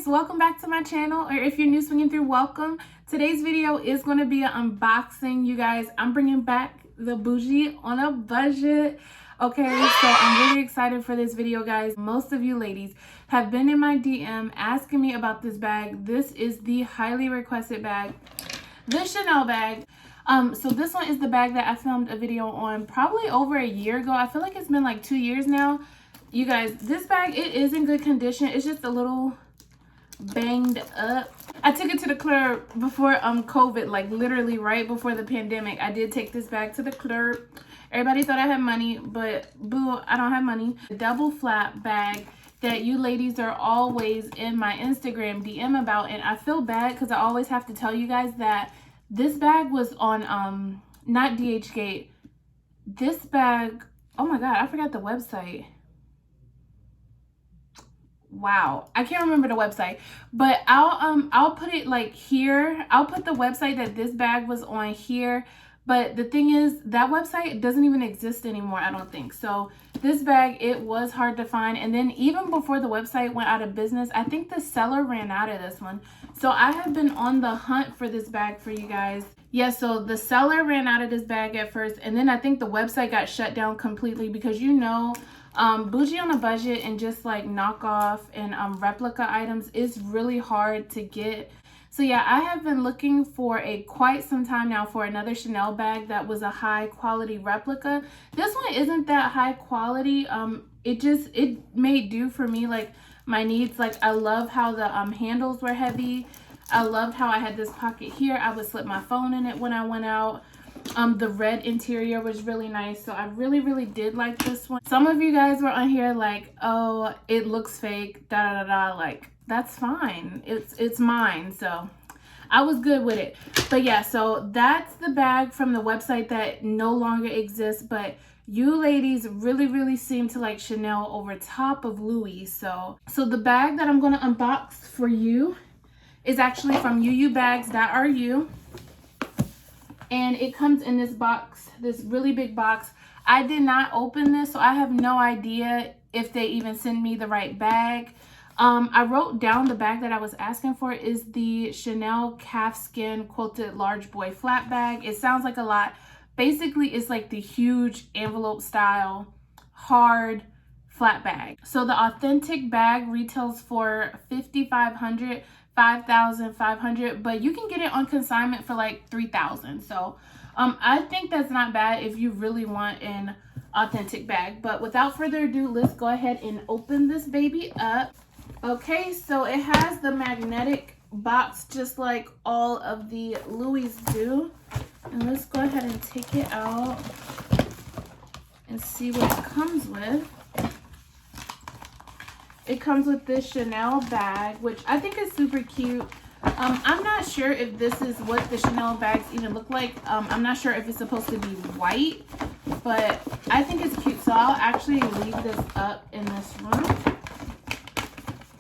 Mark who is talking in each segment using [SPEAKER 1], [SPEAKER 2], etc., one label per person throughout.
[SPEAKER 1] welcome back to my channel, or if you're new swinging through, welcome. Today's video is going to be an unboxing, you guys. I'm bringing back the Boujee on a budget. Okay, so I'm really excited for this video, guys. Most of you ladies have been in my DM asking me about this bag. This is the highly requested bag, the Chanel bag. So this one is the bag that I filmed a video on probably over a year ago. I feel like it's been like 2 years now. You guys, this bag, it is in good condition. It's just a little banged up. I took it to the club before COVID, like literally right before the pandemic. I did take this bag to the club. Everybody thought I had money, but boo, I don't have money. The double flap bag that you ladies are always in my Instagram DM about, and I feel bad because I always have to tell you guys that this bag was on not DHgate. This bag, oh my god, I forgot the website. Wow, I can't remember the website, but I'll put it like here. I'll put the website that this bag was on here, but the thing is that website doesn't even exist anymore, I don't think. So this bag, it was hard to find, and then even before the website went out of business, I think the seller ran out of this one. So I have been on the hunt for this bag for you guys. Yeah, so the seller ran out of this bag at first, and then I think the website got shut down completely because, you know, Boujee on a budget and just like knockoff and replica items is really hard to get. So yeah, I have been looking for quite some time now for another Chanel bag that was a high quality replica. This one isn't that high quality. It made do for me, like my needs. Like I love how the handles were heavy. I loved how I had this pocket here. I would slip my phone in it when I went out. The red interior was really nice, so I really did like this one. Some of you guys were on here like, oh, it looks fake, da da da da. Like, that's fine, it's mine. So I was good with it. But yeah, so that's the bag from the website that no longer exists, but you ladies really seem to like Chanel over top of Louis. So the bag that I'm going to unbox for you is actually from UUBAGS.ru. And it comes in this box, this really big box. I did not open this, so I have no idea if they even sent me the right bag. I wrote down the bag that I was asking for is the Chanel calfskin quilted large boy flat bag. It sounds like a lot. Basically, it's like the huge envelope style hard flat bag. So the authentic bag retails for $5,500. 5,500, but you can get it on consignment for like 3,000. So I think that's not bad if you really want an authentic bag. But without further ado, let's go ahead and open this baby up. Okay, so it has the magnetic box just like all of the Louis do. And let's go ahead and take it out and see what it comes with. It comes with this Chanel bag, which I think is super cute. I'm not sure if this is what the Chanel bags even look like. I'm not sure if it's supposed to be white, but I think it's cute. So I'll actually leave this up in this room.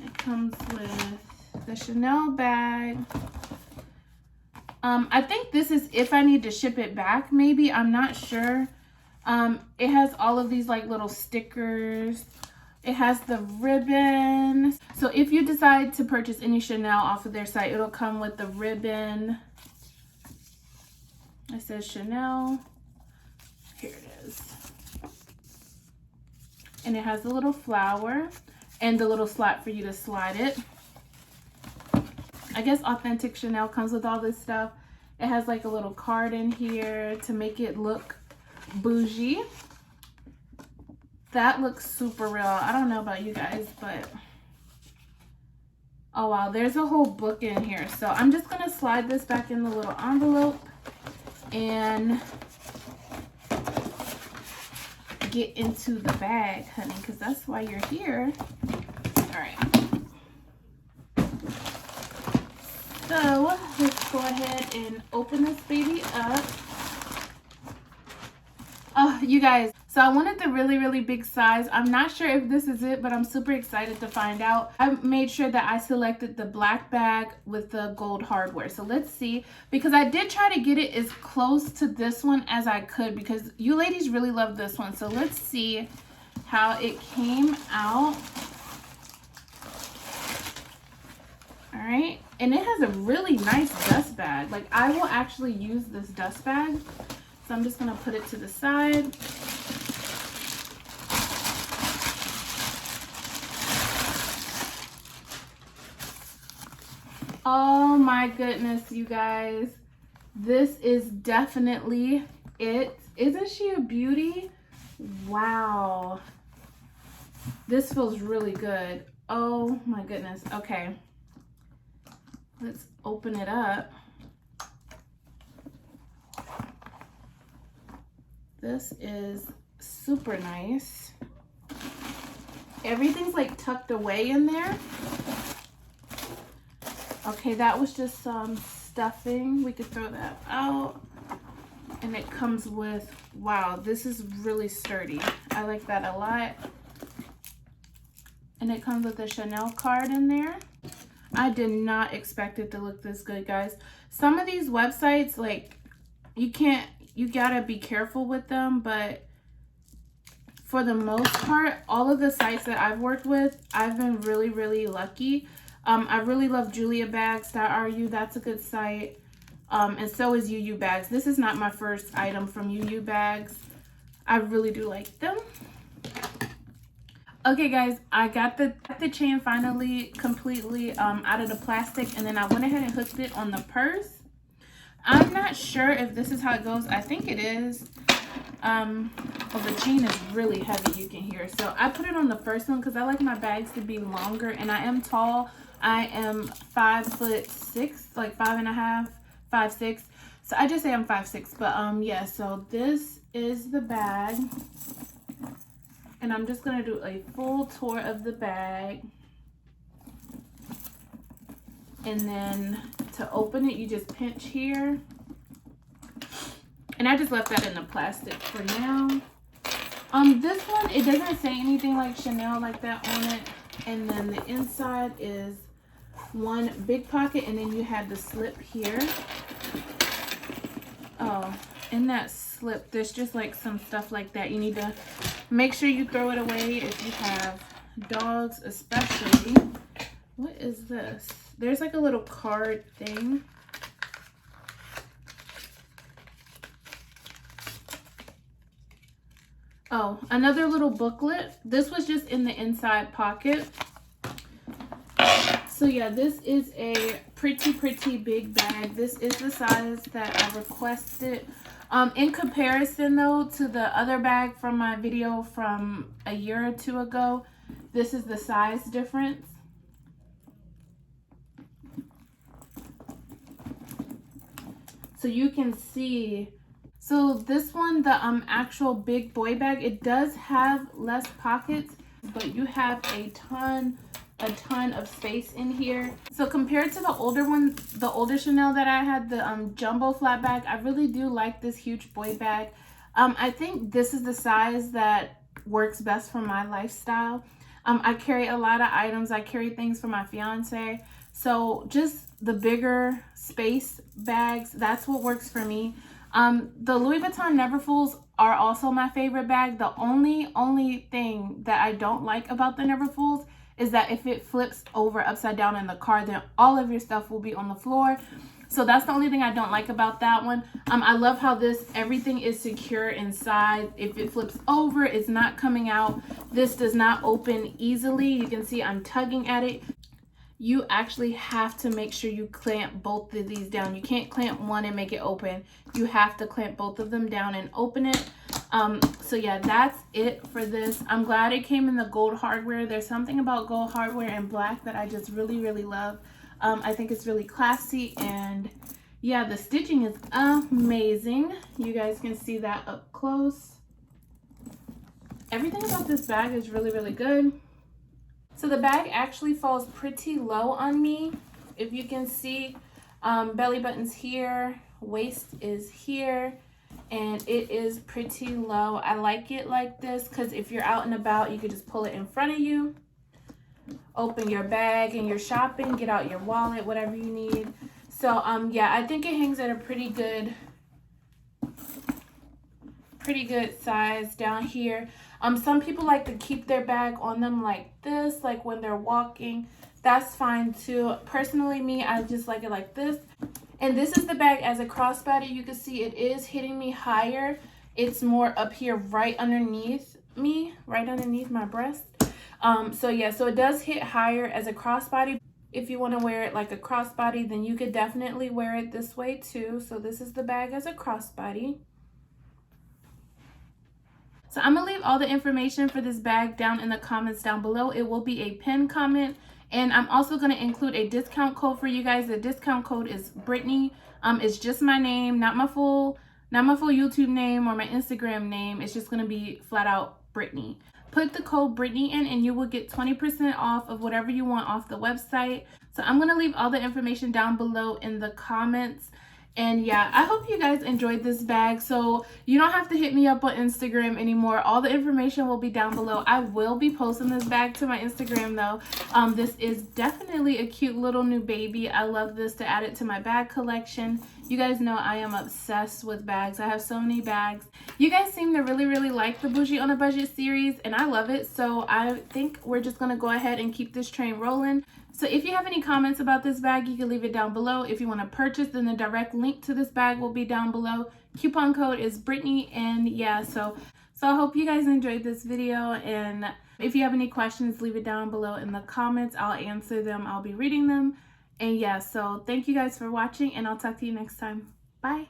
[SPEAKER 1] It comes with the Chanel bag. I think this is if I need to ship it back, maybe. I'm not sure. It has all of these like little stickers. It has the ribbon. So if you decide to purchase any Chanel off of their site, it'll come with the ribbon. It says Chanel. Here it is. And it has the little flower and the little slot for you to slide it. I guess authentic Chanel comes with all this stuff. It has like a little card in here to make it look bougie. That looks super real. I don't know about you guys, but oh wow, there's a whole book in here. So I'm just gonna slide this back in the little envelope and get into the bag, honey, because that's why you're here. All right. So let's go ahead and open this baby up. Oh, you guys, so I wanted the really big size. I'm not sure if this is it, but I'm super excited to find out. I made sure that I selected the black bag with the gold hardware. So let's see, because I did try to get it as close to this one as I could because you ladies really love this one. So let's see how it came out. And it has a really nice dust bag. Like, I will actually use this dust bag. So I'm just gonna put it to the side. Oh my goodness, you guys. This is definitely it. Isn't she a beauty? Wow. This feels really good. Oh my goodness. Okay. Let's open it up. This is super nice. Everything's like tucked away in there. Okay, that was just some stuffing. We could throw that out. And it comes with, wow, this is really sturdy. I like that a lot. And it comes with a Chanel card in there. I did not expect it to look this good, guys. Some of these websites, like, you gotta be careful with them, but for the most part, all of the sites that I've worked with, I've been really, really lucky. I really love UUBAGS.ru. That's a good site. And so is UUBAGS. This is not my first item from UUBAGS. I really do like them. Okay, guys, I got the chain finally completely out of the plastic, and then I went ahead and hooked it on the purse. I'm not sure if this is how it goes. I think it is. Well, the chain is really heavy, you can hear. So I put it on the first one because I like my bags to be longer, and I am tall. I am 5'6", like 5.5, 5'6". So I just say I'm 5'6", but yeah. So this is the bag, and I'm just gonna do a full tour of the bag. And then to open it, you just pinch here. And I just left that in the plastic for now. This one, it doesn't say anything like Chanel like that on it. And then the inside is one big pocket, and then you have the slip here. Oh, in that slip, there's just like some stuff like that. You need to make sure you throw it away if you have dogs, especially. What is this? There's like a little card thing. Oh, another little booklet. This was just in the inside pocket. So yeah, this is a pretty big bag. This is the size that I requested. In comparison though to the other bag from my video from a year or two ago, this is the size difference. So you can see. So this one, the actual big boy bag, it does have less pockets, but you have a ton of space in here. So compared to the older one, the older Chanel that I had, the jumbo flat bag, I really do like this huge boy bag. I think this is the size that works best for my lifestyle. I carry a lot of items. I carry things for my fiance. So just the bigger space bags, that's what works for me. The Louis Vuitton Neverfulls are also my favorite bag. The only thing that I don't like about the Neverfulls is that if it flips over upside down in the car, then all of your stuff will be on the floor. So that's the only thing I don't like about that one. I love how everything is secure inside. If it flips over, it's not coming out. This does not open easily. You can see I'm tugging at it. You actually have to make sure you clamp both of these down. You can't clamp one and make it open. You have to clamp both of them down and open it. So yeah, that's it for this. I'm glad it came in the gold hardware. There's something about gold hardware and black that I just really love. I think it's really classy, and yeah, the stitching is amazing. You guys can see that up close. Everything about this bag is really good. So the bag actually falls pretty low on me. If you can see, belly button's here, waist is here, and it is pretty low. I like it like this because if you're out and about, you could just pull it in front of you, open your bag and you're shopping, get out your wallet, whatever you need. So yeah, I think it hangs at a pretty good size down here. Some people like to keep their bag on them like this, like when they're walking. that's fine too. Personally, me, I just like it like this. And this is the bag as a crossbody. You can see it is hitting me higher. It's more up here right underneath me, right underneath my breast. So yeah, so it does hit higher as a crossbody. If you want to wear it like a crossbody, then you could definitely wear it this way too. So this is the bag as a crossbody. So I'm gonna leave all the information for this bag down in the comments down below. It will be a pinned comment, and I'm also gonna include a discount code for you guys. The discount code is Brittney. It's just my name, not my full YouTube name or my Instagram name. It's just gonna be flat out Brittney. Put the code Brittney in and you will get 20% off of whatever you want off the website. So I'm gonna leave all the information down below in the comments. And yeah, I hope you guys enjoyed this bag. So you don't have to hit me up on Instagram anymore. All the information will be down below. I will be posting this bag to my Instagram though. This is definitely a cute little new baby. I love this to add it to my bag collection. You guys know I am obsessed with bags. I have so many bags. You guys seem to really like the Bougie on a Budget series, and I love it. So I think we're just gonna go ahead and keep this train rolling. So if you have any comments about this bag, you can leave it down below. If you want to purchase, then the direct link to this bag will be down below. Coupon code is Brittney. And yeah, so I hope you guys enjoyed this video. And if you have any questions, leave it down below in the comments. I'll answer them. I'll be reading them. And yeah, so thank you guys for watching, and I'll talk to you next time. Bye.